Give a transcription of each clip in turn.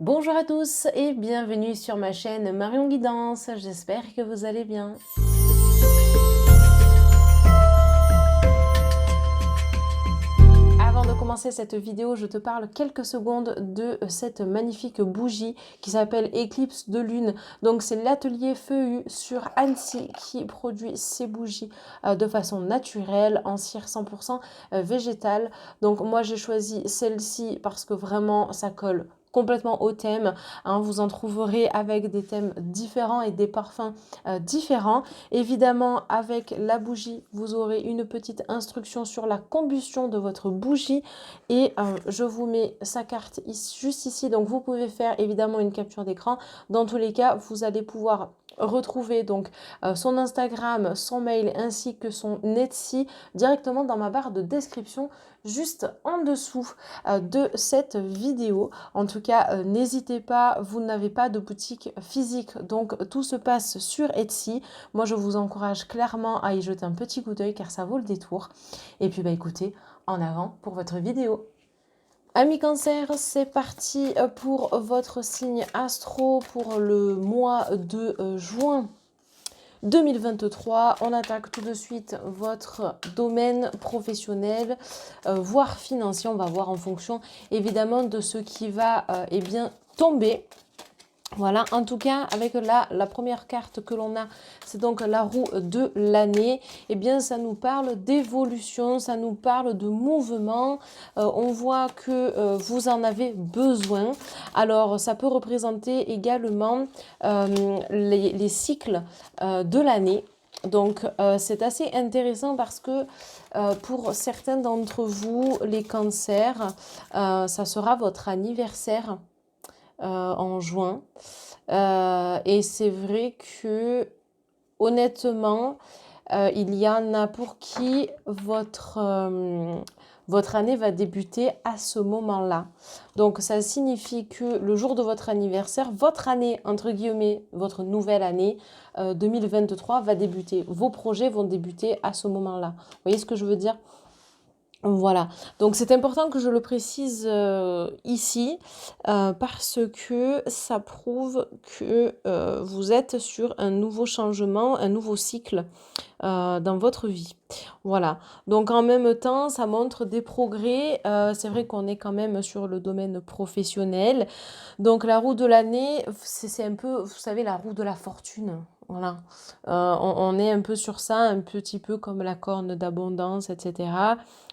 Bonjour à tous et bienvenue sur ma chaîne Marion Guidance, j'espère que vous allez bien. Avant de commencer cette vidéo, je te parle quelques secondes de cette magnifique bougie qui s'appelle Éclipse de Lune. Donc c'est l'atelier Feu sur Annecy qui produit ces bougies de façon naturelle, en cire 100% végétale. Donc moi j'ai choisi celle-ci parce que vraiment ça colle complètement au thème, hein. Vous en trouverez avec des thèmes différents et des parfums différents. Évidemment, avec la bougie, vous aurez une petite instruction sur la combustion de votre bougie et je vous mets sa carte juste ici. Donc, vous pouvez faire évidemment une capture d'écran. Dans tous les cas, vous allez pouvoir retrouver donc son Instagram, son mail ainsi que son Etsy directement dans ma barre de description juste en dessous de cette vidéo. En tout cas, n'hésitez pas, vous n'avez pas de boutique physique, donc tout se passe sur Etsy. Moi, je vous encourage clairement à y jeter un petit coup d'œil car ça vaut le détour. Et puis, bah écoutez, en avant pour votre vidéo. Amis Cancer, c'est parti pour votre signe astro pour le mois de juin 2023. On attaque tout de suite votre domaine professionnel, voire financier. On va voir en fonction évidemment de ce qui va eh bien, tomber. Voilà, en tout cas, avec la première carte que l'on a, c'est donc la roue de l'année. Eh bien, ça nous parle d'évolution, ça nous parle de mouvement. On voit que vous en avez besoin. Alors, ça peut représenter également les cycles de l'année. Donc, c'est assez intéressant parce que pour certains d'entre vous, les cancers, ça sera votre anniversaire en juin. Et c'est vrai que honnêtement, il y en a pour qui votre année va débuter à ce moment-là. Donc ça signifie que le jour de votre anniversaire, votre année, entre guillemets, votre nouvelle année 2023 va débuter. Vos projets vont débuter à ce moment-là. Vous voyez ce que je veux dire ? Voilà, donc c'est important que je le précise ici parce que ça prouve que vous êtes sur un nouveau changement, un nouveau cycle dans votre vie. Voilà, donc en même temps, ça montre des progrès. C'est vrai qu'on est quand même sur le domaine professionnel. Donc la roue de l'année, c'est un peu, vous savez, la roue de la fortune. Voilà, on est un peu sur ça, un petit peu comme la corne d'abondance, etc.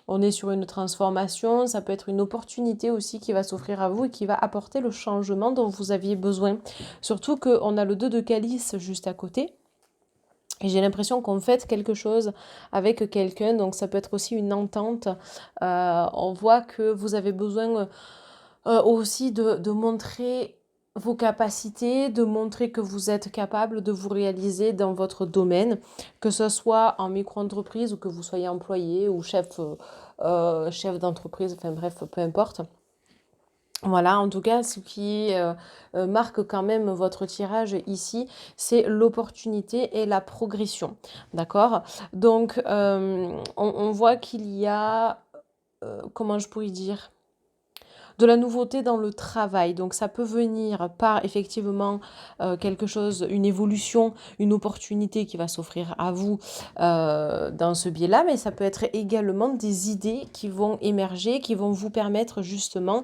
On est sur une transformation, ça peut être une opportunité aussi qui va s'offrir à vous et qui va apporter le changement dont vous aviez besoin. Surtout qu'on a le 2 de calice juste à côté. Et j'ai l'impression qu'on fait quelque chose avec quelqu'un, donc ça peut être aussi une entente. On voit que vous avez besoin aussi de montrer vos capacités, de montrer que vous êtes capable de vous réaliser dans votre domaine, que ce soit en micro-entreprise ou que vous soyez employé ou chef d'entreprise, enfin bref, peu importe. Voilà, en tout cas, ce qui marque quand même votre tirage ici, c'est l'opportunité et la progression. D'accord? Donc, on voit qu'il y a, comment je pourrais dire, de la nouveauté dans le travail. Donc ça peut venir par effectivement quelque chose, une évolution, une opportunité qui va s'offrir à vous dans ce biais-là, mais ça peut être également des idées qui vont émerger, qui vont vous permettre justement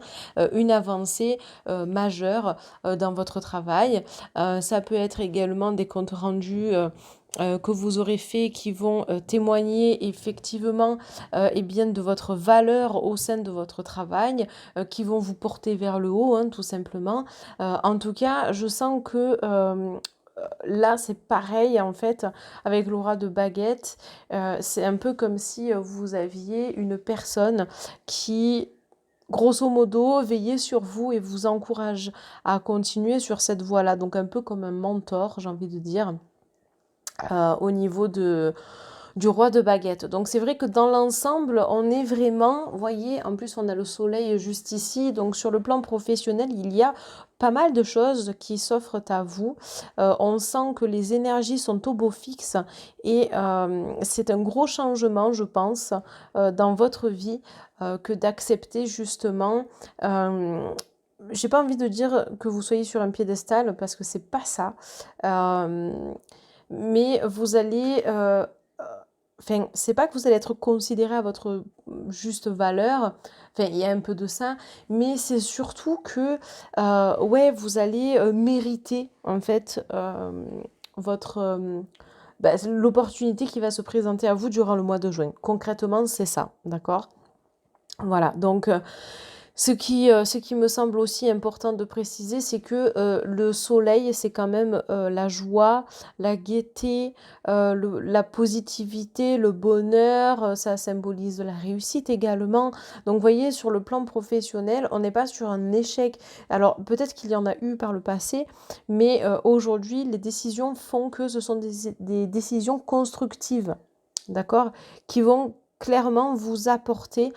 une avancée majeure dans votre travail. Ça peut être également des comptes rendus que vous aurez fait qui vont témoigner effectivement eh bien, de votre valeur au sein de votre travail, qui vont vous porter vers le haut, hein, tout simplement. En tout cas, je sens que là, c'est pareil en fait avec l'aura de baguette. C'est un peu comme si vous aviez une personne qui grosso modo, veillez sur vous et vous encourage à continuer sur cette voie-là. Donc un peu comme un mentor, j'ai envie de dire, au niveau du roi de baguette. Donc c'est vrai que dans l'ensemble, on est vraiment, vous voyez, en plus on a le soleil juste ici, donc sur le plan professionnel, il y a pas mal de choses qui s'offrent à vous. On sent que les énergies sont au beau fixe et c'est un gros changement, je pense, dans votre vie que d'accepter justement j'ai pas envie de dire que vous soyez sur un piédestal parce que c'est pas ça. Mais vous allez, enfin, c'est pas que vous allez être considéré à votre juste valeur. Enfin, il y a un peu de ça, mais c'est surtout que, ouais, vous allez mériter en fait votre l'opportunité qui va se présenter à vous durant le mois de juin. Concrètement, c'est ça, d'accord? Voilà, donc ce qui me semble aussi important de préciser, c'est que le soleil, c'est quand même la joie, la gaieté, la positivité, le bonheur, ça symbolise la réussite également. Donc, vous voyez, sur le plan professionnel, on n'est pas sur un échec. Alors, peut-être qu'il y en a eu par le passé, mais aujourd'hui, les décisions font que ce sont des décisions constructives, d'accord, qui vont clairement vous apporter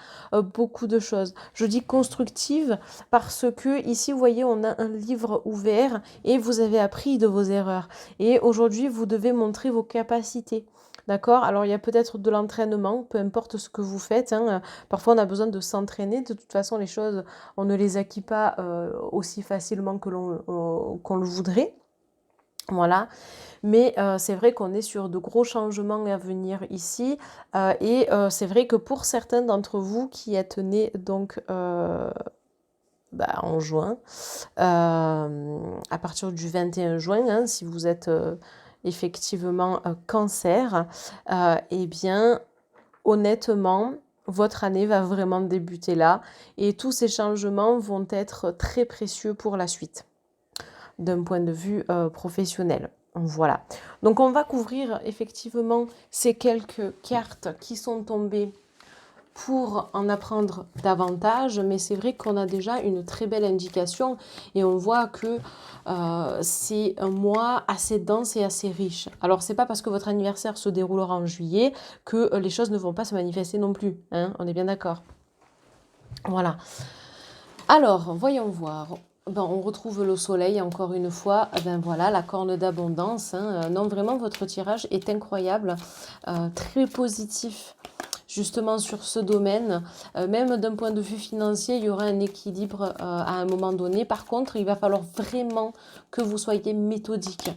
beaucoup de choses. Je dis constructive parce que ici, vous voyez, on a un livre ouvert et vous avez appris de vos erreurs. Et aujourd'hui, vous devez montrer vos capacités. D'accord? Alors, il y a peut-être de l'entraînement, peu importe ce que vous faites, hein. Parfois, on a besoin de s'entraîner. De toute façon, les choses, on ne les acquit pas aussi facilement que qu'on le voudrait. Voilà, mais c'est vrai qu'on est sur de gros changements à venir ici et c'est vrai que pour certains d'entre vous qui êtes nés donc en juin, à partir du 21 juin, hein, si vous êtes effectivement cancer, eh bien honnêtement, votre année va vraiment débuter là et tous ces changements vont être très précieux pour la suite d'un point de vue professionnel. Voilà. Donc on va couvrir effectivement ces quelques cartes qui sont tombées pour en apprendre davantage, mais c'est vrai qu'on a déjà une très belle indication et on voit que c'est un mois assez dense et assez riche. Alors c'est pas parce que votre anniversaire se déroulera en juillet que les choses ne vont pas se manifester non plus, hein, on est bien d'accord. Voilà. Alors, voyons voir. Ben, on retrouve le soleil encore une fois. Ben voilà, la corne d'abondance, hein. Non, vraiment, votre tirage est incroyable, très positif. Justement sur ce domaine, même d'un point de vue financier, il y aura un équilibre à un moment donné. Par contre, il va falloir vraiment que vous soyez méthodique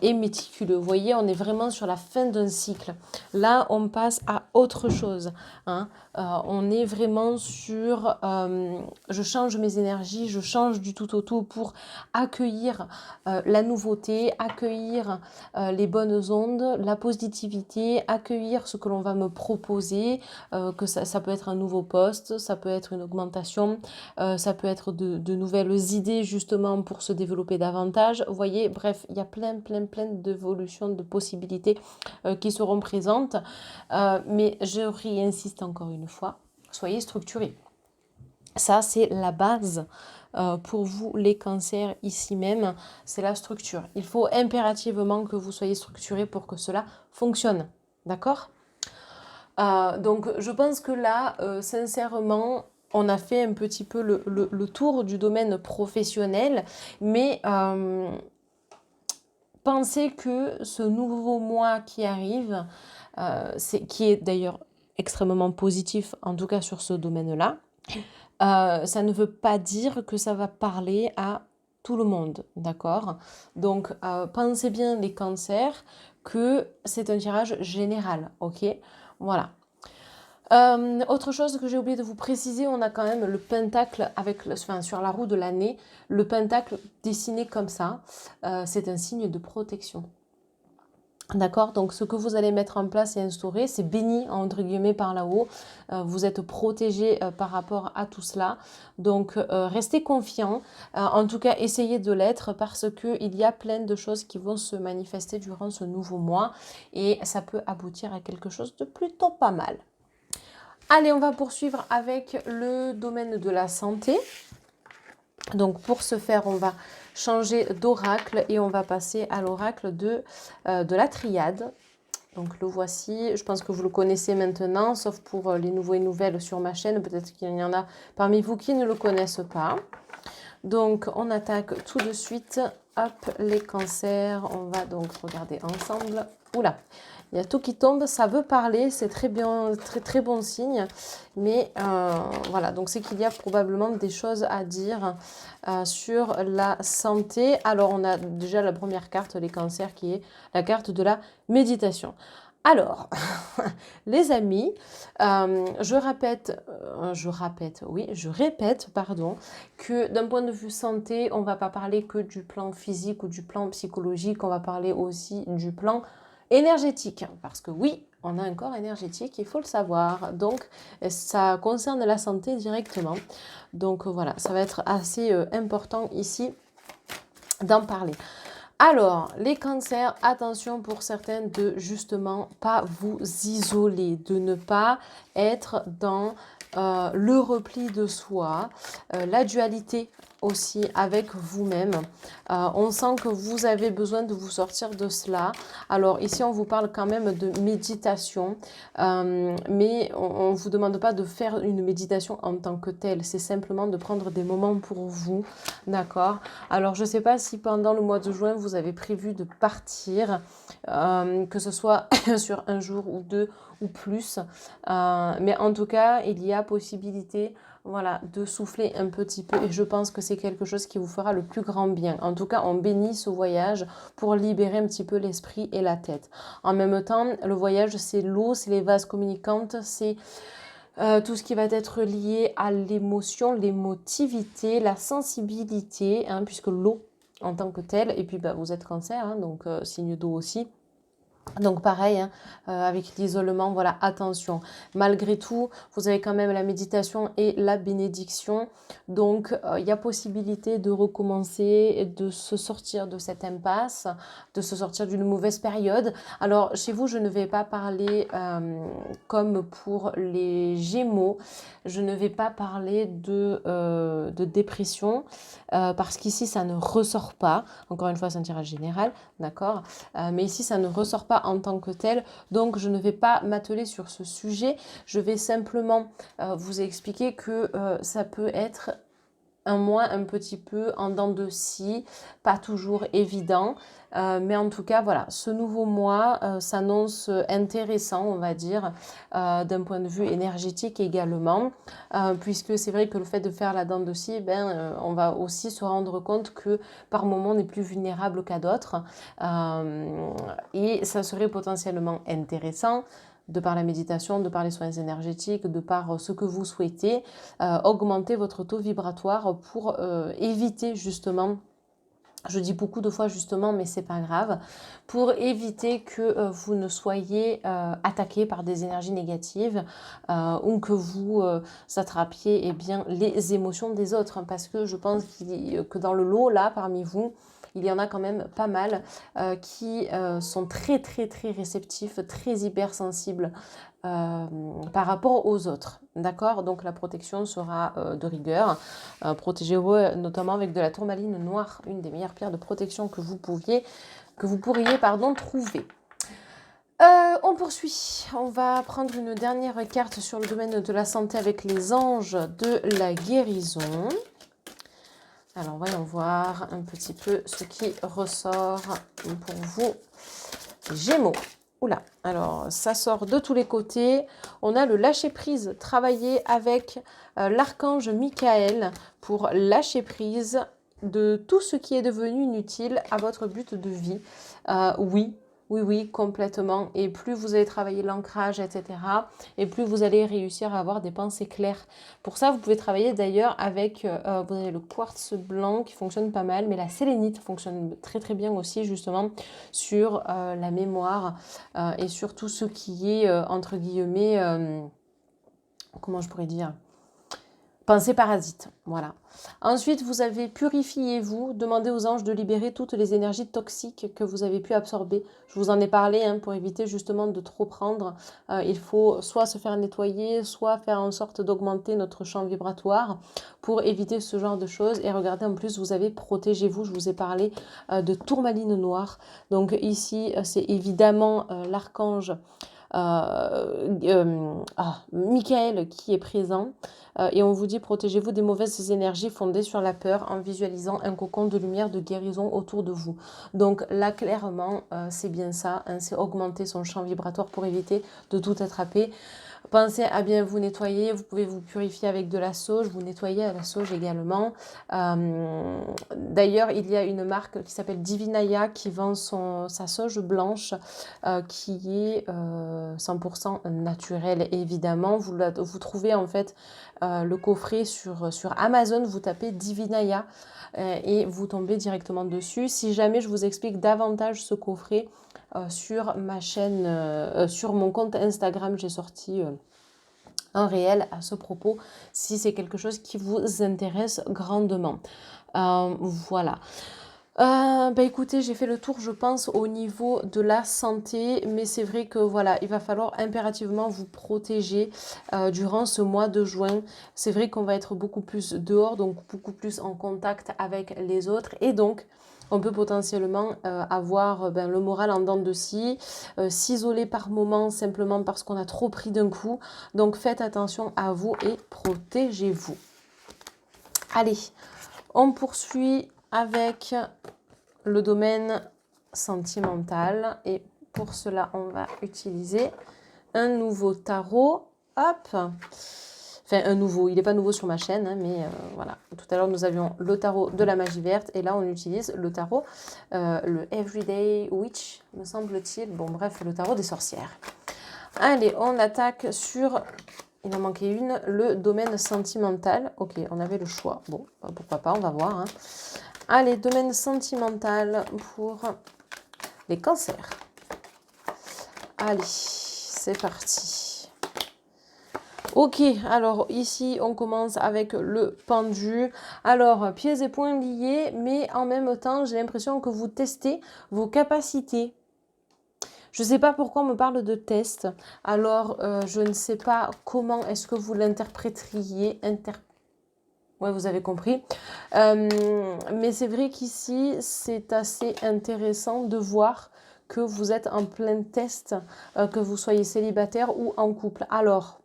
et méticuleux. Vous voyez, on est vraiment sur la fin d'un cycle. Là, on passe à autre chose, hein. On est vraiment sur je change mes énergies, je change du tout au tout pour accueillir la nouveauté, accueillir les bonnes ondes, la positivité, accueillir ce que l'on va me proposer, que ça peut être un nouveau poste, ça peut être une augmentation, ça peut être de nouvelles idées justement pour se développer davantage. Vous voyez, bref, il y a plein d'évolutions, de possibilités qui seront présentes. Mais je réinsiste encore une fois, soyez structurés. Ça, c'est la base pour vous, les cancers, ici même, c'est la structure. Il faut impérativement que vous soyez structurés pour que cela fonctionne. D'accord? Donc, je pense que là, sincèrement, on a fait un petit peu le tour du domaine professionnel, mais pensez que ce nouveau mois qui arrive, qui est d'ailleurs extrêmement positif, en tout cas sur ce domaine-là, ça ne veut pas dire que ça va parler à tout le monde, d'accord? Donc, pensez bien les cancers que c'est un tirage général, ok? Voilà. Autre chose que j'ai oublié de vous préciser, on a quand même le pentacle sur la roue de l'année, le pentacle dessiné comme ça, c'est un signe de protection. D'accord, donc ce que vous allez mettre en place et instaurer, c'est béni entre guillemets par là-haut. Vous êtes protégé par rapport à tout cela. Donc restez confiants. En tout cas, essayez de l'être parce qu'il y a plein de choses qui vont se manifester durant ce nouveau mois et ça peut aboutir à quelque chose de plutôt pas mal. Allez, on va poursuivre avec le domaine de la santé. Donc pour ce faire, on va changer d'oracle et on va passer à l'oracle de la triade. Donc le voici, je pense que vous le connaissez maintenant, sauf pour les nouveaux et nouvelles sur ma chaîne. Peut-être qu'il y en a parmi vous qui ne le connaissent pas. Donc on attaque tout de suite. Hop, les cancers. On va donc regarder ensemble Oula, il y a tout qui tombe, ça veut parler, c'est très bien, très très bon signe. Mais voilà, donc c'est qu'il y a probablement des choses à dire sur la santé. Alors on a déjà la première carte, les cancers, qui est la carte de la méditation. Alors, les amis, je répète, pardon, que d'un point de vue santé, on ne va pas parler que du plan physique ou du plan psychologique, on va parler aussi du plan énergétique. Parce que oui, on a un corps énergétique, il faut le savoir. Donc, ça concerne la santé directement. Donc voilà, ça va être assez important ici d'en parler. Alors, les cancers, attention pour certaines de justement pas vous isoler, de ne pas être dans le repli de soi, la dualité aussi avec vous-même. On sent que vous avez besoin de vous sortir de cela. Alors ici, on vous parle quand même de méditation, mais on ne vous demande pas de faire une méditation en tant que telle. C'est simplement de prendre des moments pour vous, d'accord? Alors, je ne sais pas si pendant le mois de juin, vous avez prévu de partir, que ce soit sur un jour ou deux ou plus. Mais en tout cas, il y a possibilité, voilà, de souffler un petit peu. Et je pense que c'est quelque chose qui vous fera le plus grand bien. En tout cas, on bénit ce voyage pour libérer un petit peu l'esprit et la tête. En même temps, le voyage, c'est l'eau, c'est les vases communicantes, c'est tout ce qui va être lié à l'émotion, l'émotivité, la sensibilité, hein, puisque l'eau en tant que telle, et puis bah, vous êtes cancer, hein, donc signe d'eau aussi. Donc pareil, hein, avec l'isolement, voilà, attention. Malgré tout, vous avez quand même la méditation et la bénédiction. Donc, il y a possibilité de recommencer, de se sortir de cette impasse, de se sortir d'une mauvaise période. Alors, chez vous, je ne vais pas parler comme pour les Gémeaux. Je ne vais pas parler de dépression parce qu'ici, ça ne ressort pas. Encore une fois, c'est un tirage général, d'accord? Mais ici, ça ne ressort pas en tant que tel, donc je ne vais pas m'atteler sur ce sujet. Je vais simplement vous expliquer que ça peut être un mois un petit peu en dents de scie, pas toujours évident, mais en tout cas voilà, ce nouveau mois s'annonce intéressant, on va dire, d'un point de vue énergétique également, puisque c'est vrai que le fait de faire la dent de scie, on va aussi se rendre compte que par moment on est plus vulnérable qu'à d'autres, et ça serait potentiellement intéressant de par la méditation, de par les soins énergétiques, de par ce que vous souhaitez, augmenter votre taux vibratoire pour éviter justement, je dis beaucoup de fois justement, mais c'est pas grave, pour éviter que vous ne soyez attaqué par des énergies négatives ou que vous attrapiez eh bien, les émotions des autres. Parce que je pense que dans le lot, là, parmi vous, il y en a quand même pas mal qui sont très très très réceptifs, très hypersensibles par rapport aux autres. D'accord? Donc la protection sera de rigueur. Protégez-vous notamment avec de la tourmaline noire, une des meilleures pierres de protection que vous pourriez trouver. On poursuit. On va prendre une dernière carte sur le domaine de la santé avec les anges de la guérison. Alors, voyons voir un petit peu ce qui ressort pour vous, Gémeaux. Oula, alors ça sort de tous les côtés. On a le lâcher-prise, travailler avec l'archange Michael pour lâcher prise de tout ce qui est devenu inutile à votre but de vie. Oui, complètement. Et plus vous allez travailler l'ancrage, etc., et plus vous allez réussir à avoir des pensées claires. Pour ça, vous pouvez travailler d'ailleurs avec, vous avez le quartz blanc qui fonctionne pas mal, mais la sélénite fonctionne très très bien aussi, justement, sur la mémoire et sur tout ce qui est, entre guillemets, comment je pourrais dire ? Pensée parasite, voilà. Ensuite, vous avez purifiez-vous, demandez aux anges de libérer toutes les énergies toxiques que vous avez pu absorber. Je vous en ai parlé, hein, pour éviter justement de trop prendre. Il faut soit se faire nettoyer, soit faire en sorte d'augmenter notre champ vibratoire pour éviter ce genre de choses. Et regardez, en plus, vous avez protégez-vous. Je vous ai parlé de tourmaline noire. Donc ici, c'est évidemment l'archange Michael qui est présent. Et on vous dit, protégez-vous des mauvaises énergies fondées sur la peur en visualisant un cocon de lumière de guérison autour de vous. Donc là, clairement, c'est bien ça, hein, c'est augmenter son champ vibratoire pour éviter de tout attraper. Pensez à bien vous nettoyer, vous pouvez vous purifier avec de la sauge, vous nettoyez à la sauge également. D'ailleurs, il y a une marque qui s'appelle Divinaya qui vend sa sauge blanche qui est 100% naturelle évidemment. Vous trouvez en fait le coffret sur Amazon, vous tapez Divinaya et vous tombez directement dessus. Si jamais je vous explique davantage ce coffret, sur ma chaîne, sur mon compte Instagram, j'ai sorti un réel à ce propos, si c'est quelque chose qui vous intéresse grandement. Voilà. Bah écoutez, j'ai fait le tour, je pense, au niveau de la santé, mais c'est vrai que voilà, il va falloir impérativement vous protéger durant ce mois de juin. C'est vrai qu'on va être beaucoup plus dehors, donc beaucoup plus en contact avec les autres, et donc on peut potentiellement avoir le moral en dents de scie, s'isoler par moments simplement parce qu'on a trop pris d'un coup. Donc faites attention à vous et protégez-vous. Allez, on poursuit avec le domaine sentimental. Et pour cela, on va utiliser un nouveau tarot. Hop! Enfin, un nouveau, il n'est pas nouveau sur ma chaîne, hein, mais voilà. Tout à l'heure, nous avions le tarot de la magie verte, et là, on utilise le tarot, le Everyday Witch, me semble-t-il. Bon, bref, le tarot des sorcières. Allez, on attaque sur, il en manquait une, le domaine sentimental. Ok, on avait le choix. Bon, pourquoi pas, on va voir. Hein. Allez, domaine sentimental pour les cancers. Allez, c'est parti. Ok, alors ici on commence avec le pendu. Alors, pieds et poings liés, mais en même temps, j'ai l'impression que vous testez vos capacités. Je ne sais pas pourquoi on me parle de test. Alors, je ne sais pas comment est-ce que vous l'interpréteriez. Ouais, vous avez compris. Mais c'est vrai qu'ici, c'est assez intéressant de voir que vous êtes en plein test, que vous soyez célibataire ou en couple. Alors,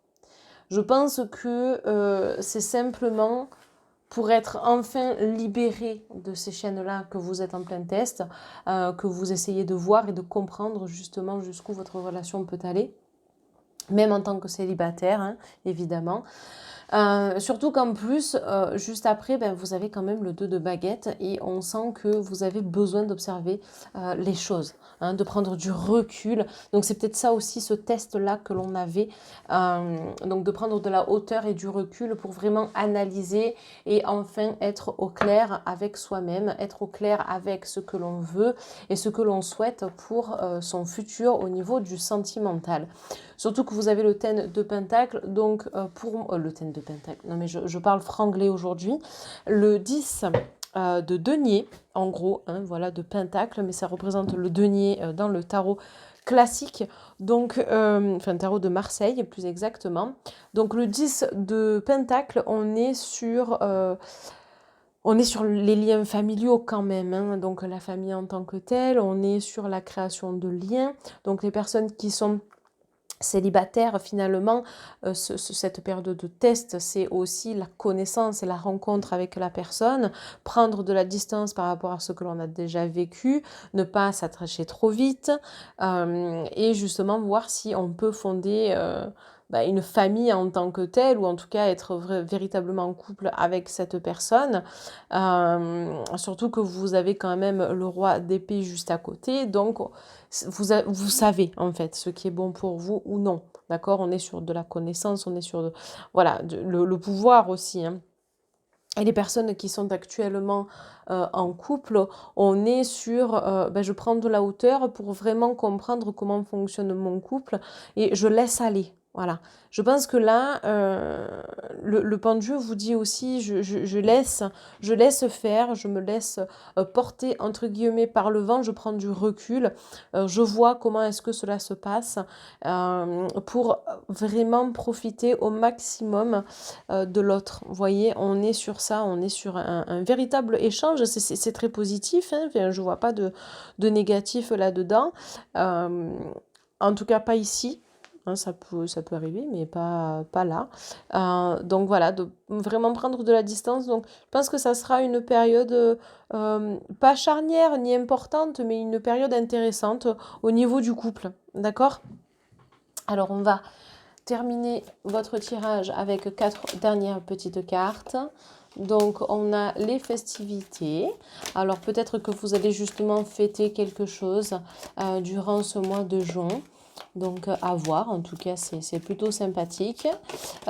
je pense que c'est simplement pour être enfin libéré de ces chaînes-là que vous êtes en plein test, que vous essayez de voir et de comprendre justement jusqu'où votre relation peut aller, même en tant que célibataire, hein, évidemment. Surtout qu'en plus, juste après, vous avez quand même le 2 de baguette et on sent que vous avez besoin d'observer les choses, hein, de prendre du recul. Donc c'est peut-être ça aussi, ce test-là que l'on avait, donc de prendre de la hauteur et du recul pour vraiment analyser et enfin être au clair avec soi-même, être au clair avec ce que l'on veut et ce que l'on souhaite pour son futur au niveau du sentimental. Surtout que vous avez le ten de pentacle, donc pour le ten de pentacle, non mais je parle franglais aujourd'hui, le 10 de denier, en gros, hein, voilà, de pentacle, mais ça représente le denier dans le tarot classique, donc, enfin tarot de Marseille plus exactement. Donc le 10 de pentacle, on est sur les liens familiaux quand même, hein, donc la famille en tant que telle, on est sur la création de liens, donc les personnes qui sont célibataire, finalement, cette période de test, c'est aussi la connaissance et la rencontre avec la personne, prendre de la distance par rapport à ce que l'on a déjà vécu, ne pas s'attacher trop vite, et justement voir si on peut fonder une famille en tant que telle, ou en tout cas être véritablement en couple avec cette personne, surtout que vous avez quand même le roi d'épée juste à côté, donc vous savez en fait ce qui est bon pour vous ou non, d'accord? On est sur de la connaissance, on est sur le pouvoir aussi, hein. Et les personnes qui sont actuellement en couple, on est sur, je prends de la hauteur pour vraiment comprendre comment fonctionne mon couple et je laisse aller. Voilà. Je pense que là, le pendu vous dit aussi, je laisse faire, je me laisse porter entre guillemets par le vent, je prends du recul, je vois comment est-ce que cela se passe pour vraiment profiter au maximum de l'autre. Vous voyez, on est sur ça, on est sur un véritable échange, c'est très positif, hein, enfin, je ne vois pas de négatif là-dedans, en tout cas pas ici. hein, ça peut arriver, mais pas là. Donc voilà, de vraiment prendre de la distance. Donc je pense que ça sera une période pas charnière ni importante, mais une période intéressante au niveau du couple. D'accord? Alors on va terminer votre tirage avec 4 dernières petites cartes. Donc, on a les festivités. Alors, peut-être que vous allez justement fêter quelque chose durant ce mois de juin. Donc, à voir. En tout cas, c'est plutôt sympathique.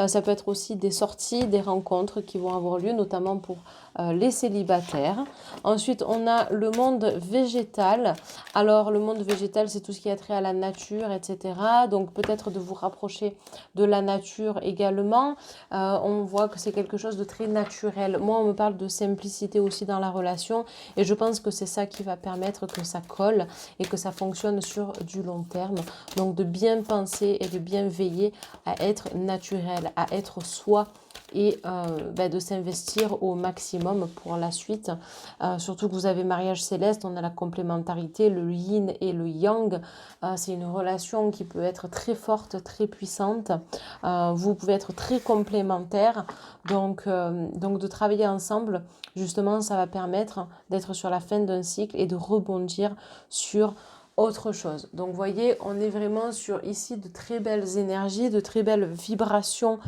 Ça peut être aussi des sorties, des rencontres qui vont avoir lieu, notamment pour les célibataires. Ensuite, on a le monde végétal. Alors, le monde végétal, c'est tout ce qui a trait à la nature, etc. Donc, peut-être de vous rapprocher de la nature également. On voit que c'est quelque chose de très naturel. Moi, on me parle de simplicité aussi dans la relation. Et je pense que c'est ça qui va permettre que ça colle et que ça fonctionne sur du long terme. Donc, de bien penser et de bien veiller à être naturel, à être soi et de s'investir au maximum pour la suite. Surtout que vous avez mariage céleste, on a la complémentarité, le yin et le yang. C'est une relation qui peut être très forte, très puissante. Vous pouvez être très complémentaires. Donc de travailler ensemble, justement, ça va permettre d'être sur la fin d'un cycle et de rebondir sur autre chose. Donc vous voyez, on est vraiment sur ici de très belles énergies, de très belles vibrations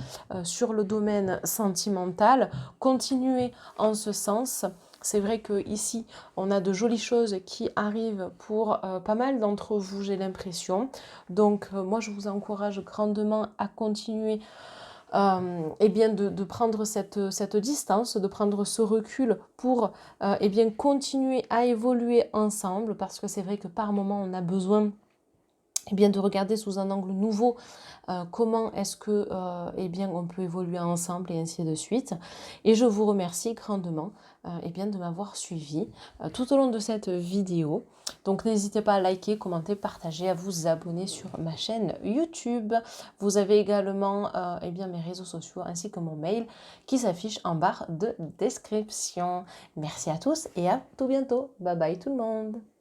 sur le domaine sentimental. Continuez en ce sens. C'est vrai que ici, on a de jolies choses qui arrivent pour pas mal d'entre vous, j'ai l'impression. Donc moi, je vous encourage grandement à continuer et bien de prendre cette distance, de prendre ce recul pour et bien continuer à évoluer ensemble, parce que c'est vrai que par moment on a besoin et bien de regarder sous un angle nouveau comment est-ce que eh bien on peut évoluer ensemble et ainsi de suite. Et je vous remercie grandement eh bien de m'avoir suivi tout au long de cette vidéo. Donc n'hésitez pas à liker, commenter, partager, à vous abonner sur ma chaîne YouTube. Vous avez également eh bien, mes réseaux sociaux ainsi que mon mail qui s'affiche en barre de description. Merci à tous et à tout bientôt. Bye bye tout le monde.